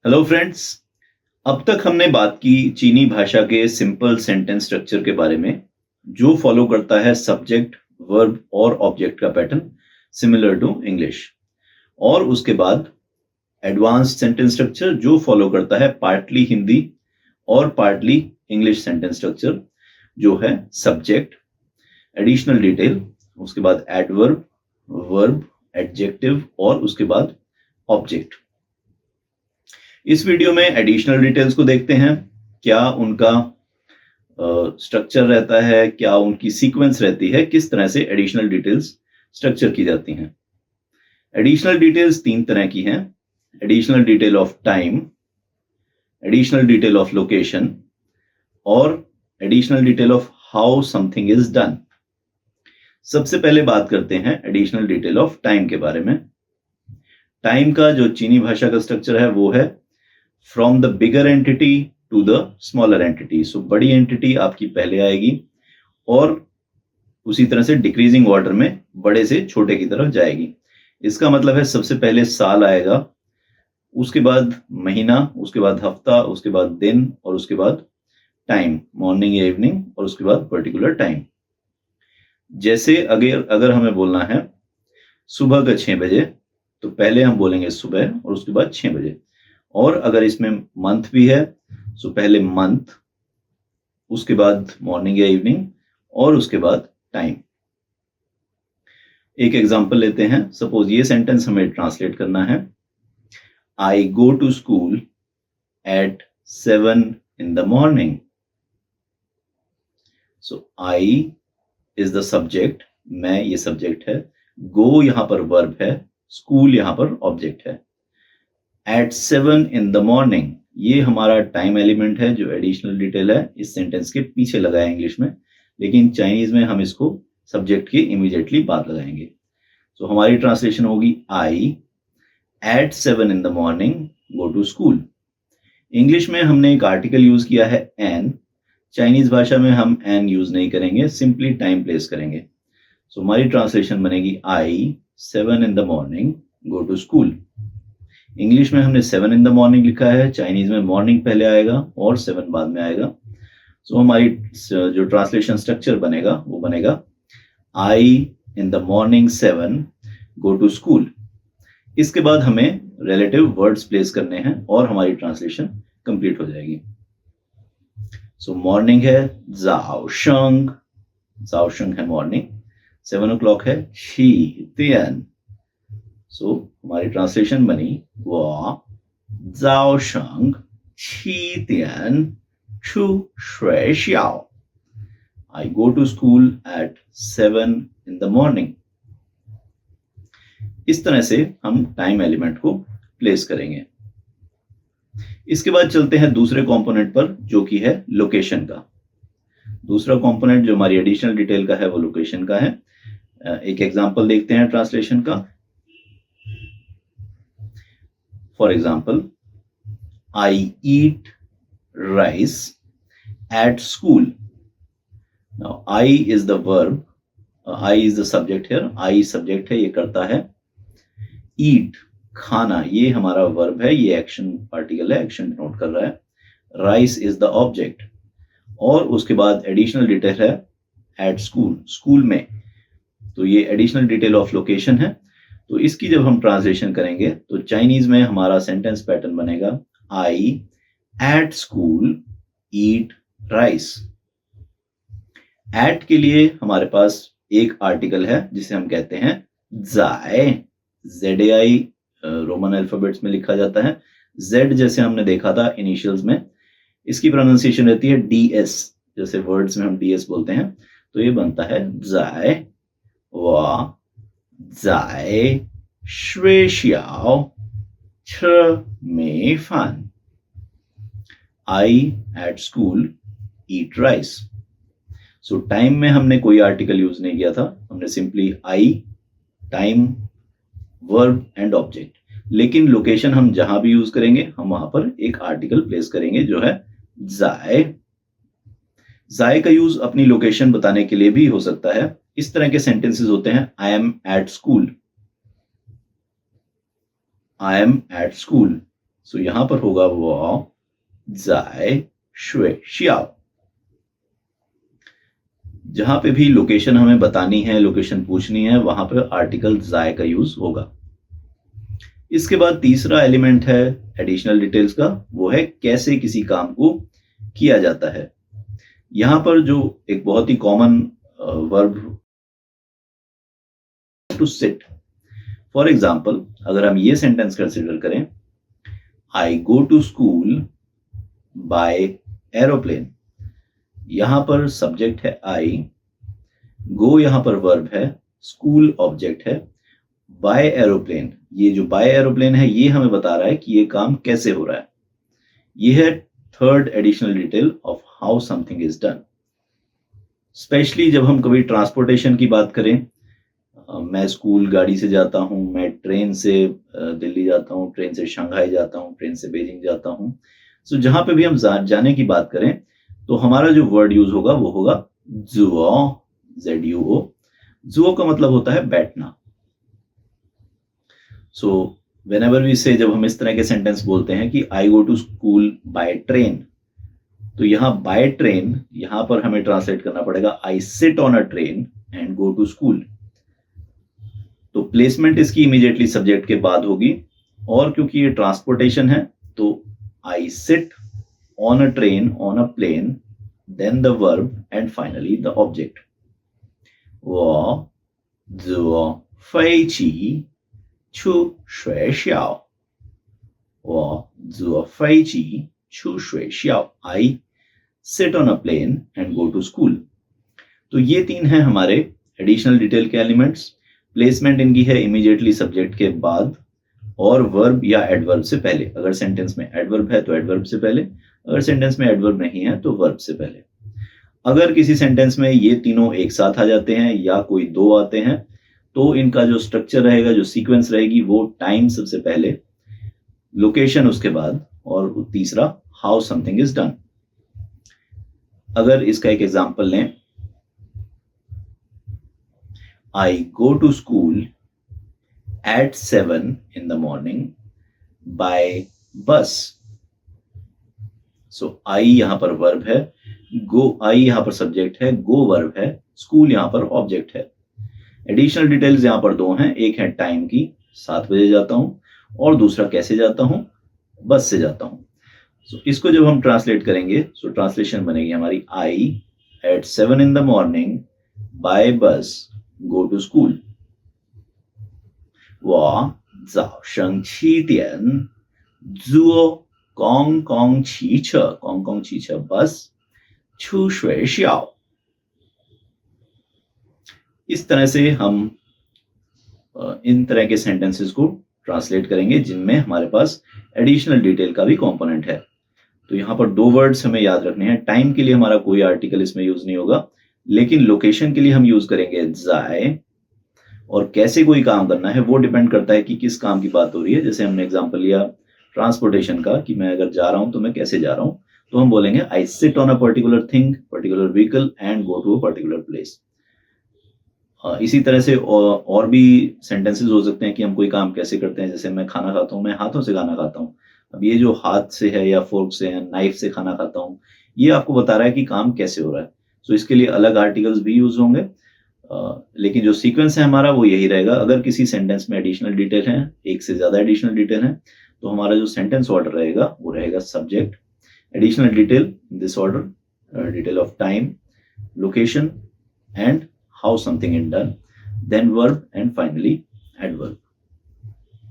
Hello friends. अब तक हमने बात की चीनी भाषा के सिंपल सेंटेंस स्ट्रक्चर के बारे में, जो फॉलो करता है सब्जेक्ट, वर्ब और ऑब्जेक्ट का पैटर्न सिमिलर टू इंग्लिश। और उसके बाद एडवांस्ड सेंटेंस स्ट्रक्चर जो फॉलो करता है पार्टली हिंदी और पार्टली इंग्लिश सेंटेंस स्ट्रक्चर, जो है सब्जेक्ट, एडिशनल डिटेल, उसके बाद एडवर्ब, वर्ब, एडजेक्टिव और उसके बाद ऑब्जेक्ट। इस वीडियो में एडिशनल डिटेल्स को देखते हैं, क्या उनका स्ट्रक्चर रहता है, क्या उनकी सीक्वेंस रहती है, किस तरह से एडिशनल डिटेल्स स्ट्रक्चर की जाती हैं। एडिशनल डिटेल्स तीन तरह की हैं: additional detail of time, additional detail of location और additional detail of how something is done. सबसे पहले बात करते हैं एडिशनल डिटेल ऑफ टाइम के बारे में। टाइम का जो चीनी भाषा का स्ट्रक्चर है वो है from the bigger entity to the smaller entity. So बड़ी एंटिटी आपकी पहले आएगी और उसी तरह से डिक्रीजिंग ऑर्डर में बड़े से छोटे की तरफ जाएगी। इसका मतलब है सबसे पहले साल आएगा, उसके बाद महीना, उसके बाद हफ्ता, उसके बाद दिन और उसके बाद टाइम, मॉर्निंग या इवनिंग और उसके बाद पर्टिकुलर टाइम। जैसे अगर हमें बोलना है सुबह का 6 बजे, तो पहले हम बोलेंगे सुबह और उसके बाद 6 बजे। और अगर इसमें मंथ भी है तो पहले मंथ, उसके बाद मॉर्निंग या इवनिंग और उसके बाद टाइम। एक एग्जांपल लेते हैं। सपोज ये सेंटेंस हमें ट्रांसलेट करना है, I go to school at 7 in the morning. So I is the subject, मैं ये सब्जेक्ट है, गो यहां पर वर्ब है, स्कूल यहां पर ऑब्जेक्ट है। एट 7 इन द मॉर्निंग ये हमारा टाइम एलिमेंट है जो एडिशनल डिटेल है, इस सेंटेंस के पीछे लगा है इंग्लिश में, लेकिन चाइनीज में हम इसको सब्जेक्ट के इमीडिएटली बाद लगाएंगे। तो हमारी ट्रांसलेशन होगी I at 7 in the morning go to school. English में हमने एक आर्टिकल यूज किया है एन, चाइनीज भाषा में हम एन यूज नहीं करेंगे, सिंपली टाइम प्लेस करेंगे। सो हमारी ट्रांसलेशन बनेगी I 7 in the morning go to school. English में हमने 7 इन द मॉर्निंग लिखा है, चाइनीज में मॉर्निंग पहले आएगा और 7 बाद में आएगा। सो हमारी जो ट्रांसलेशन स्ट्रक्चर बनेगा वो बनेगा I in the morning 7 go to school. इसके बाद हमें रिलेटिव वर्ड्स प्लेस करने हैं और हमारी ट्रांसलेशन कंप्लीट हो जाएगी। सो मॉर्निंग है जाओ शंग, जाओ शंग है मॉर्निंग, 7 o'clock है शी तियन। सो हमारी ट्रांसलेशन बनी वो जाओ शंग शी तियन छु श्वे श्याओ। I go to school at 7 in the morning. इस तरह से हम टाइम एलिमेंट को प्लेस करेंगे। इसके बाद चलते हैं दूसरे कंपोनेंट पर, जो कि है लोकेशन का। दूसरा कंपोनेंट जो हमारी एडिशनल डिटेल का है वो लोकेशन का है। एक एग्जांपल देखते हैं ट्रांसलेशन का। For example, I eat rice at school. Now, I is the verb, I is the subject here. I subject है, ये करता है। Eat खाना, ये हमारा verb है, ये एक्शन पार्टिकल है, एक्शन डिनोट कर रहा है। Rice is the object और उसके बाद एडिशनल डिटेल है at school, स्कूल में, तो ये एडिशनल डिटेल ऑफ लोकेशन है। तो इसकी जब हम ट्रांसलेशन करेंगे तो चाइनीज में हमारा सेंटेंस पैटर्न बनेगा I at school eat rice. At के लिए हमारे पास एक आर्टिकल है जिसे हम कहते हैं जाए, ZAI रोमन अल्फाबेट्स में लिखा जाता है। जेड जैसे हमने देखा था इनिशियल्स में, इसकी प्रोनाउंसिएशन रहती है DS, जैसे वर्ड्स में हम DS बोलते हैं, तो ये बनता है जाए वा जाए श्वे श्याओ छ में फान। I at school eat rice. So time में हमने कोई आर्टिकल यूज नहीं किया था, हमने simply I, time, verb and object. लेकिन लोकेशन हम जहां भी यूज करेंगे हम वहां पर एक आर्टिकल प्लेस करेंगे जो है जाए। जाए का यूज अपनी लोकेशन बताने के लिए भी हो सकता है। इस तरह के सेंटेंसेस होते हैं I am at school, I am at school. So यहां पर होगा वो ज़ाय शुए शियाओ। जहां पे भी लोकेशन हमें बतानी है, लोकेशन पूछनी है, वहां पे आर्टिकल ज़ाय का यूज होगा। इसके बाद तीसरा एलिमेंट है एडिशनल डिटेल्स का, वो है कैसे किसी काम को किया जाता है। यहां पर जो एक बहुत ही common verb to sit. For example अगर हम ये सेंटेंस कंसिडर करें, I go to school by aeroplane. यहां पर सब्जेक्ट है आई, गो यहां पर वर्ब है, स्कूल ऑब्जेक्ट है, बाय एरोप्लेन, ये जो बाय एरोप्लेन है ये हमें बता रहा है कि ये काम कैसे हो रहा है। ये है third additional detail of how something is done. Specially जब हम कभी ट्रांसपोर्टेशन की बात करें, मैं स्कूल गाड़ी से जाता हूँ, मैं ट्रेन से दिल्ली जाता हूँ, ट्रेन से शंघाई जाता हूँ, ट्रेन से बीजिंग जाता हूँ। सो जहां पे भी हम जाने की बात करें तो हमारा जो वर्ड यूज होगा वो होगा जुओ, ZUO। जुओ का मतलब होता है बैठना। सो व्हेनेवर वी से, जब हम इस तरह के सेंटेंस बोलते हैं कि I go to school by train, तो यहां बाय ट्रेन यहां पर हमें ट्रांसलेट करना पड़ेगा I sit on a train and go to school. तो प्लेसमेंट इसकी इमीडिएटली सब्जेक्ट के बाद होगी, और क्योंकि ये ट्रांसपोर्टेशन है तो I sit on a train, on a plane, then the verb and finally the object. वो ज़ुओ फै ची छू शुए xiao। वो ज़ुओ फै ची छू शुए xiao। I sit on a plane and go to school. तो ये तीन हैं हमारे एडिशनल डिटेल के एलिमेंट्स। प्लेसमेंट इनकी है इमीडिएटली सब्जेक्ट के बाद और वर्ब या एडवर्ब से पहले। अगर सेंटेंस में एडवर्ब है तो एडवर्ब से पहले, अगर सेंटेंस में एडवर्ब नहीं है तो वर्ब से पहले। अगर किसी सेंटेंस में ये तीनों एक साथ आ जाते हैं या कोई दो आते हैं तो इनका जो स्ट्रक्चर रहेगा, जो सीक्वेंस रहेगी, वो टाइम सबसे पहले, लोकेशन उसके बाद, और तीसरा हाउ समथिंग इज डन। अगर इसका एक एग्जांपल लें, I go to school at 7 in the morning by bus. So I यहां पर वर्ब है, go I यहां पर सब्जेक्ट है, go वर्ब है, स्कूल यहां पर ऑब्जेक्ट है। एडिशनल डिटेल्स यहां पर दो हैं, एक है टाइम की, 7 बजे जाता हूं, और दूसरा कैसे जाता हूं, बस से जाता हूं। So इसको जब हम ट्रांसलेट करेंगे तो ट्रांसलेशन बनेगी हमारी I at 7 in the morning by bus go to school।我早上7点坐公共汽车 bus 去学校। इस तरह से हम इन तरह के सेंटेंसेस को ट्रांसलेट करेंगे जिनमें हमारे पास एडिशनल डिटेल का भी कंपोनेंट है। तो यहाँ पर दो वर्ड्स हमें याद रखने हैं। टाइम के लिए हमारा कोई आर्टिकल इसमें यूज नहीं होगा, लेकिन लोकेशन के लिए हम यूज करेंगे ज़ाय, और कैसे कोई काम करना है वो डिपेंड करता है कि किस काम की बात हो रही है। जैसे हमने एग्जांपल लिया ट्रांसपोर्टेशन का, कि मैं अगर जा रहा हूं तो मैं कैसे जा रहा हूं, तो हम बोलेंगे I sit on a particular thing, particular vehicle and go to a particular place. इसी तरह से और भी सेंटेंसेस हो सकते हैं कि हम कोई काम कैसे करते हैं। जैसे मैं खाना खाता हूँ, मैं हाथों से खाना खाता हूँ। अब ये जो हाथ से है या फोर्क से है, नाइफ से खाना खाता हूँ, ये आपको बता रहा है कि काम कैसे हो रहा है। सो इसके लिए अलग आर्टिकल्स भी यूज होंगे, लेकिन जो सीक्वेंस है हमारा वो यही रहेगा। अगर किसी सेंटेंस में एडिशनल डिटेल है, एक से ज्यादा एडिशनल डिटेल है, तो हमारा जो सेंटेंस ऑर्डर रहेगा वो रहेगा subject, additional detail in this order, detail of time, location and how something is done, then verb and finally adverb.